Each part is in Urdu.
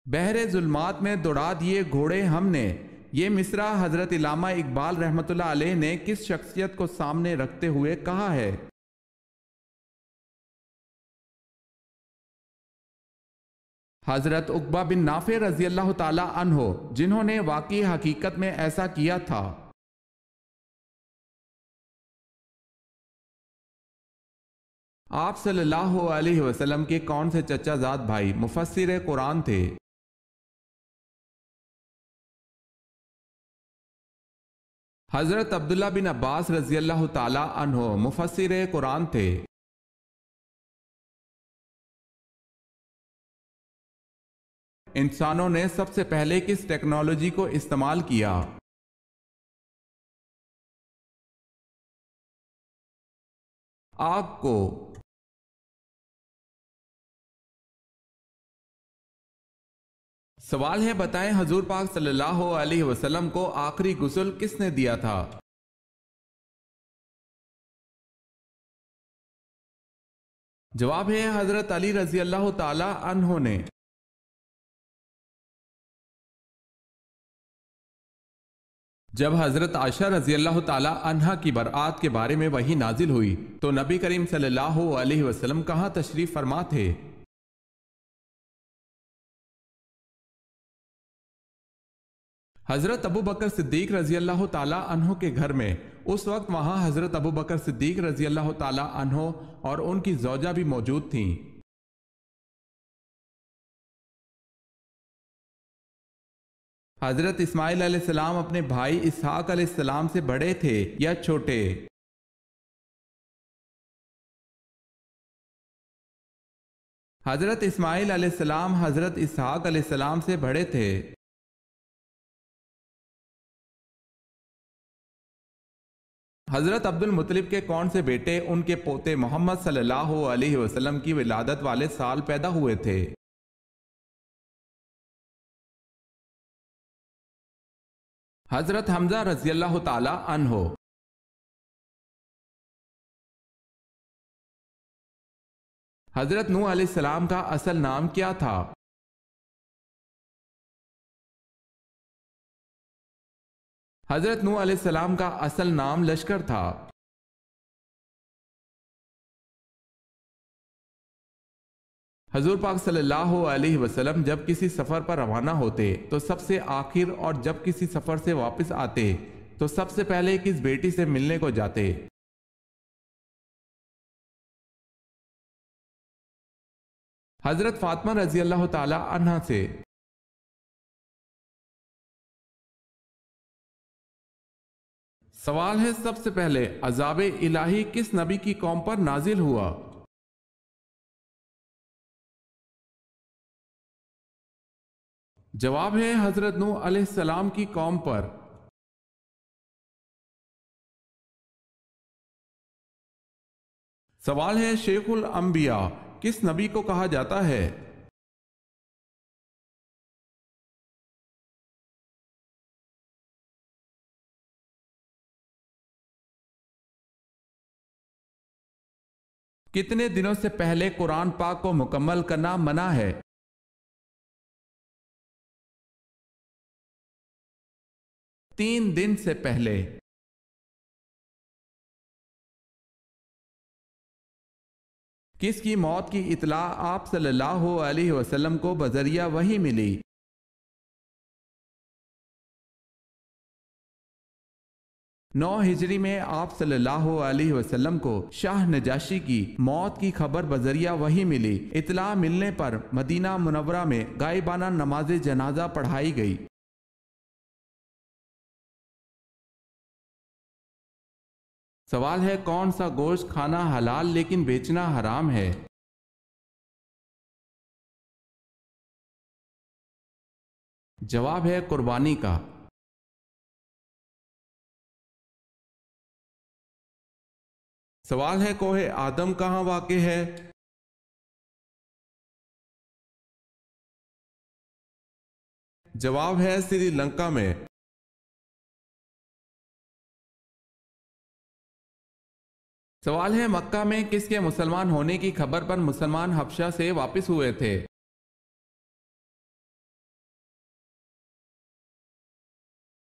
بحر ظلمات میں دوڑا دیے گھوڑے ہم نے، یہ مصرع حضرت علامہ اقبال رحمۃ اللہ علیہ نے کس شخصیت کو سامنے رکھتے ہوئے کہا ہے؟ حضرت عقبہ بن نافع رضی اللہ تعالی عنہ، جنہوں نے واقعی حقیقت میں ایسا کیا تھا۔ آپ صلی اللہ علیہ وسلم کے کون سے چچا زاد بھائی مفسر قرآن تھے؟ حضرت عبداللہ بن عباس رضی اللہ تعالی عنہ مفسر قرآن تھے۔ انسانوں نے سب سے پہلے کس ٹیکنالوجی کو استعمال کیا؟ آگ کو۔ سوال ہے، بتائیں حضور پاک صلی اللہ علیہ وسلم کو آخری غسل کس نے دیا تھا؟ جواب ہے حضرت علی رضی اللہ تعالی عنہ نے۔ جب حضرت عائشہ رضی اللہ تعالی عنہا کی برآت کے بارے میں وحی نازل ہوئی تو نبی کریم صلی اللہ علیہ وسلم کہاں تشریف فرما تھے؟ حضرت ابو بکر صدیق رضی اللہ تعالی عنہ کے گھر میں۔ اس وقت وہاں حضرت ابو بکر صدیق رضی اللہ تعالی عنہ اور ان کی زوجہ بھی موجود تھیں۔ حضرت اسماعیل علیہ السلام اپنے بھائی اسحاق علیہ السلام سے بڑے تھے یا چھوٹے؟ حضرت اسماعیل علیہ السلام حضرت اسحاق علیہ السلام سے بڑے تھے۔ حضرت عبد المطلب کے کون سے بیٹے ان کے پوتے محمد صلی اللہ علیہ وسلم کی ولادت والے سال پیدا ہوئے تھے؟ حضرت حمزہ رضی اللہ تعالی عنہ۔ حضرت نوح علیہ السلام کا اصل نام کیا تھا؟ حضرت نوح علیہ السلام کا اصل نام لشکر تھا۔ حضور پاک صلی اللہ علیہ وسلم جب کسی سفر پر روانہ ہوتے تو سب سے آخر، اور جب کسی سفر سے واپس آتے تو سب سے پہلے کس بیٹی سے ملنے کو جاتے؟ حضرت فاطمہ رضی اللہ تعالی عنہا سے۔ سوال ہے، سب سے پہلے عذاب الہی کس نبی کی قوم پر نازل ہوا؟ جواب ہے حضرت نوح علیہ السلام کی قوم پر۔ سوال ہے، شیخ الانبیاء کس نبی کو کہا جاتا ہے؟ کتنے دنوں سے پہلے قرآن پاک کو مکمل کرنا منع ہے؟ تین دن سے پہلے۔ کس کی موت کی اطلاع آپ صلی اللہ علیہ وسلم کو بذریعہ وحی ملی؟ نو ہجری میں آپ صلی اللہ علیہ وسلم کو شاہ نجاشی کی موت کی خبر بذریعہ وحی ملی۔ اطلاع ملنے پر مدینہ منورہ میں غائبانہ نماز جنازہ پڑھائی گئی۔ سوال ہے، کون سا گوشت کھانا حلال لیکن بیچنا حرام ہے؟ جواب ہے قربانی کا۔ سوال ہے، کوہ آدم کہاں واقع ہے؟ جواب ہے سری لنکا میں۔ سوال ہے، مکہ میں کس کے مسلمان ہونے کی خبر پر مسلمان حبشہ سے واپس ہوئے تھے؟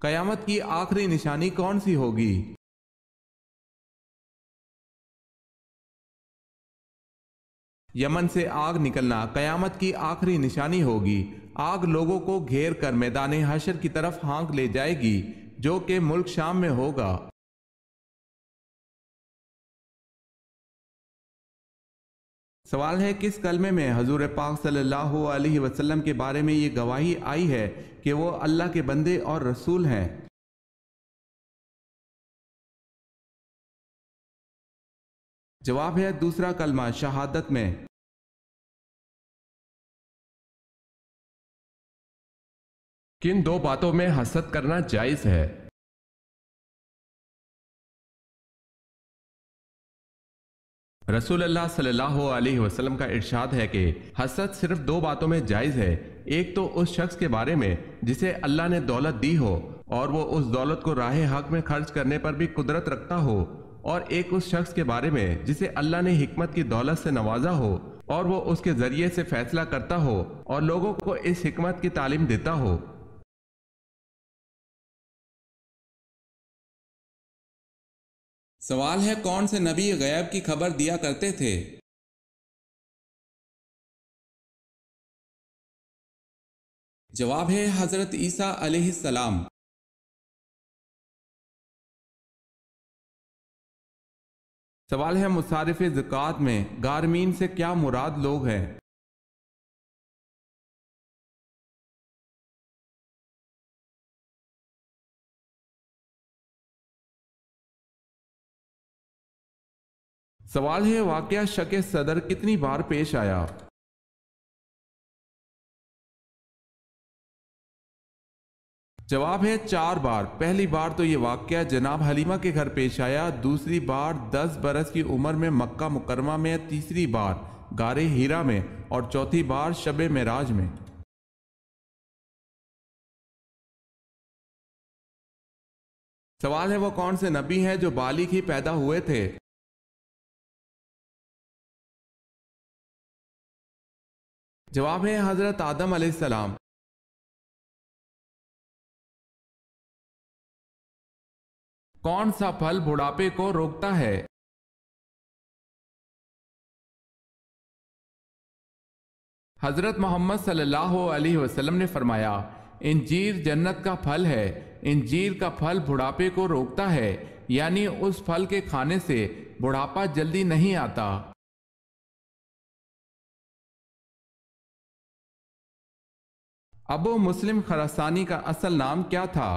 قیامت کی آخری نشانی کون سی ہوگی؟ یمن سے آگ نکلنا قیامت کی آخری نشانی ہوگی۔ آگ لوگوں کو گھیر کر میدان حشر کی طرف ہانک لے جائے گی، جو کہ ملک شام میں ہوگا۔ سوال ہے، کس کلمے میں حضور پاک صلی اللہ علیہ وسلم کے بارے میں یہ گواہی آئی ہے کہ وہ اللہ کے بندے اور رسول ہیں؟ جواب ہے دوسرا کلمہ شہادت میں۔ کن دو باتوں میں حسد کرنا جائز ہے؟ رسول اللہ صلی اللہ علیہ وسلم کا ارشاد ہے کہ حسد صرف دو باتوں میں جائز ہے۔ ایک تو اس شخص کے بارے میں جسے اللہ نے دولت دی ہو اور وہ اس دولت کو راہ حق میں خرچ کرنے پر بھی قدرت رکھتا ہو، اور ایک اس شخص کے بارے میں جسے اللہ نے حکمت کی دولت سے نوازا ہو اور وہ اس کے ذریعے سے فیصلہ کرتا ہو اور لوگوں کو اس حکمت کی تعلیم دیتا ہو۔ سوال ہے، کون سے نبی غیب کی خبر دیا کرتے تھے؟ جواب ہے حضرت عیسیٰ علیہ السلام۔ سوال ہے، مصارف زکوٰۃ میں غارمین سے کیا مراد لوگ ہیں؟ سوال ہے، واقعہ شق صدر کتنی بار پیش آیا؟ جواب ہے 4 بار۔ پہلی بار تو یہ واقعہ جناب حلیمہ کے گھر پیش آیا، دوسری بار 10 برس کی عمر میں مکہ مکرمہ میں، تیسری بار غار ہیرا میں، اور چوتھی بار شب معراج میں۔ سوال ہے، وہ کون سے نبی ہیں جو بالغ ہی پیدا ہوئے تھے؟ جواب ہے حضرت آدم علیہ السلام۔ کون سا پھل بڑھاپے کو روکتا ہے؟ حضرت محمد صلی اللہ علیہ وسلم نے فرمایا، انجیر جنت کا پھل ہے، انجیر کا پھل بڑھاپے کو روکتا ہے، یعنی اس پھل کے کھانے سے بڑھاپا جلدی نہیں آتا۔ ابو مسلم خراسانی کا اصل نام کیا تھا؟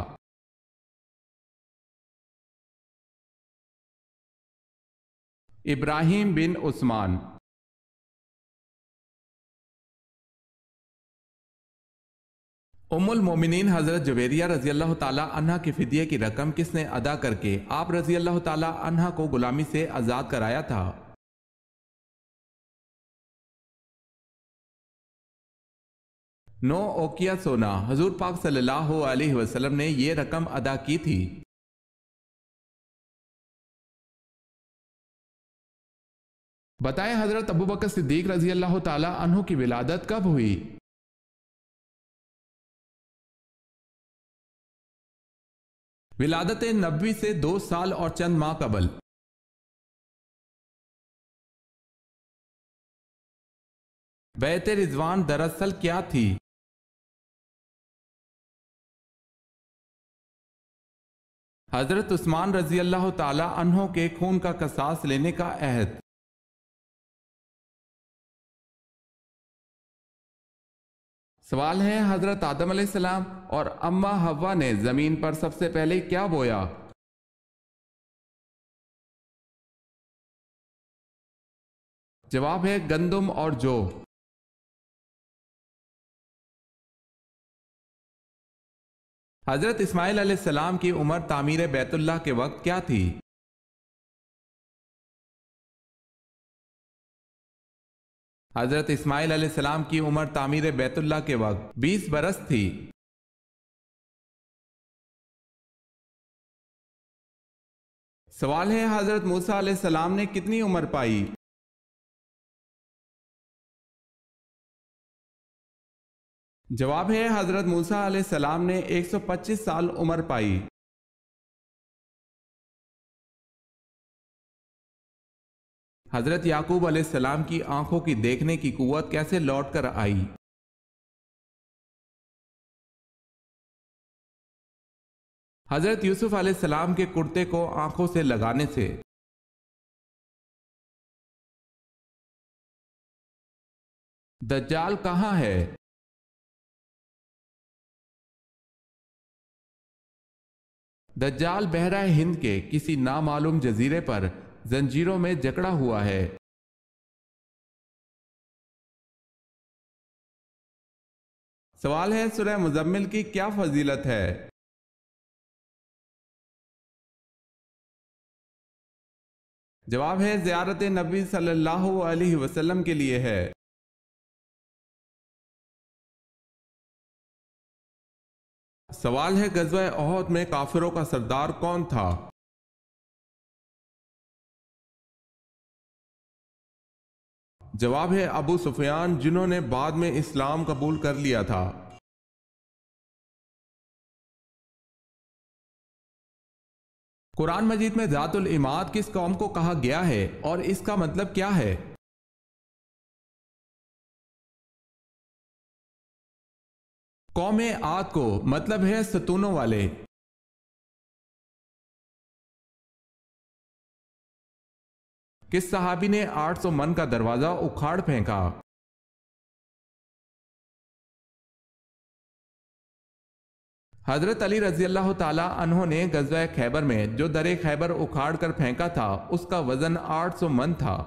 ابراہیم بن عثمان۔ ام المومنین حضرت جویریہ رضی اللہ تعالی عنہ کے فدیے کی رقم کس نے ادا کر کے آپ رضی اللہ تعالی عنہ کو غلامی سے آزاد کرایا تھا؟ 9 اوقیہ سونا حضور پاک صلی اللہ علیہ وسلم نے یہ رقم ادا کی تھی۔ بتائیں حضرت ابوبکر صدیق رضی اللہ تعالی عنہ کی ولادت کب ہوئی؟ ولادت نبوی سے 2 سال اور چند ماہ قبل۔ بیعت رضوان دراصل کیا تھی؟ حضرت عثمان رضی اللہ تعالی عنہ کے خون کا قصاص لینے کا عہد۔ سوال ہے، حضرت آدم علیہ السلام اور اماں حوا نے زمین پر سب سے پہلے کیا بویا؟ جواب ہے گندم اور جو۔ حضرت اسماعیل علیہ السلام کی عمر تعمیر بیت اللہ کے وقت کیا تھی؟ حضرت اسماعیل علیہ السلام کی عمر تعمیر بیت اللہ کے وقت 20 برس تھی۔ سوال ہے، حضرت موسیٰ علیہ السلام نے کتنی عمر پائی؟ جواب ہے حضرت موسیٰ علیہ السلام نے 125 سال عمر پائی۔ حضرت یعقوب علیہ السلام کی آنکھوں کی دیکھنے کی قوت کیسے لوٹ کر آئی؟ حضرت یوسف علیہ السلام کے کرتے کو آنکھوں سے لگانے سے۔ دجال کہاں ہے؟ دجال بحرہ ہند کے کسی نامعلوم جزیرے پر زنجیروں میں جکڑا ہوا ہے۔ سوال ہے سورہ مزمل کی کیا فضیلت ہے؟ جواب ہے زیارت نبی صلی اللہ علیہ وسلم کے لیے ہے۔ سوال ہے غزوہ احد میں کافروں کا سردار کون تھا؟ جواب ہے ابو سفیان، جنہوں نے بعد میں اسلام قبول کر لیا تھا۔ قرآن مجید میں ذات العماد کس قوم کو کہا گیا ہے اور اس کا مطلب کیا ہے؟ قوم عاد کو مطلب ہے ستونوں والے۔ کس صحابی نے 800 من کا دروازہ اکھاڑ پھینکا؟ حضرت علی رضی اللہ تعالی عنہ نے غزوہ خیبر میں جو در خیبر اکھاڑ کر پھینکا تھا اس کا وزن 800 من تھا۔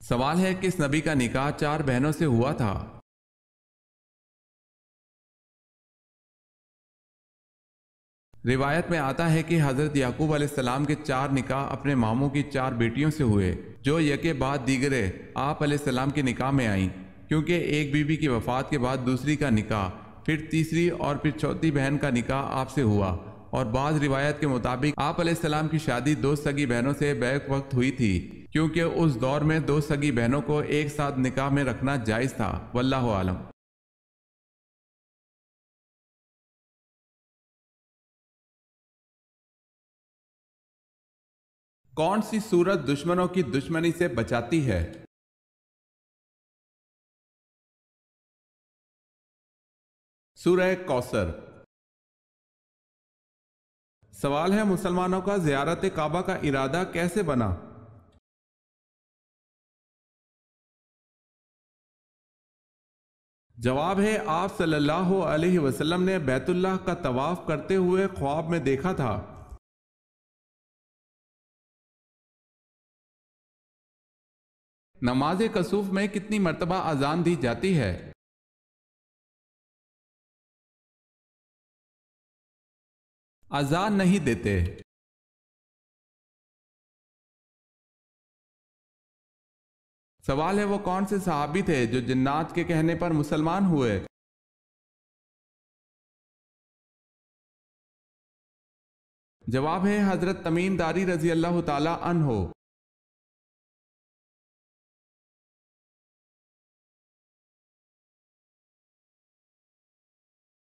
سوال ہے کس نبی کا نکاح 4 بہنوں سے ہوا تھا؟ روایت میں آتا ہے کہ حضرت یعقوب علیہ السلام کے 4 نکاح اپنے ماموں کی 4 بیٹیوں سے ہوئے، جو یکے بعد دیگرے آپ علیہ السلام کے نکاح میں آئیں، کیونکہ ایک بیوی کی وفات کے بعد دوسری کا نکاح، پھر تیسری اور پھر چوتھی بہن کا نکاح آپ سے ہوا، اور بعض روایت کے مطابق آپ علیہ السلام کی شادی 2 سگی بہنوں سے بیک وقت ہوئی تھی، کیونکہ اس دور میں 2 سگی بہنوں کو ایک ساتھ نکاح میں رکھنا جائز تھا۔ واللہ عالم۔ کون سی سورت دشمنوں کی دشمنی سے بچاتی ہے؟ سورہ کوثر۔ سوال ہے مسلمانوں کا زیارت کعبہ کا ارادہ کیسے بنا؟ جواب ہے آپ صلی اللہ علیہ وسلم نے بیت اللہ کا طواف کرتے ہوئے خواب میں دیکھا تھا۔ نماز کسوف میں کتنی مرتبہ اذان دی جاتی ہے؟ اذان نہیں دیتے۔ سوال ہے وہ کون سے صحابی تھے جو جنات کے کہنے پر مسلمان ہوئے؟ جواب ہے حضرت تمیم داری رضی اللہ تعالی عنہ۔